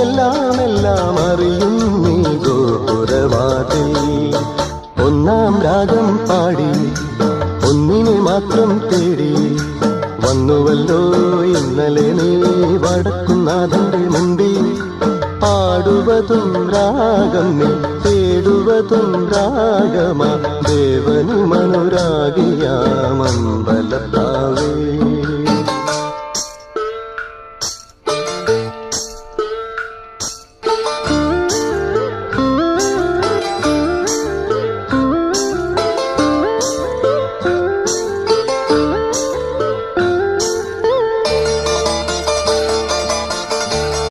എല്ലാം അറിയും നീ ഗോപുരവാതിൽ. ഒന്നാം രാഗം പാടി ഒന്നിനെ മാത്രം തേടി വന്നുവല്ലോ ഇന്നലെ നീ വടക്കുന്നാഥന്റെ മുമ്പിൽ. പാടുവതും രാഗം നീ തേടുവതും രാഗമാ ദേവനുമനുരാഗിയാമമ്പലത്താ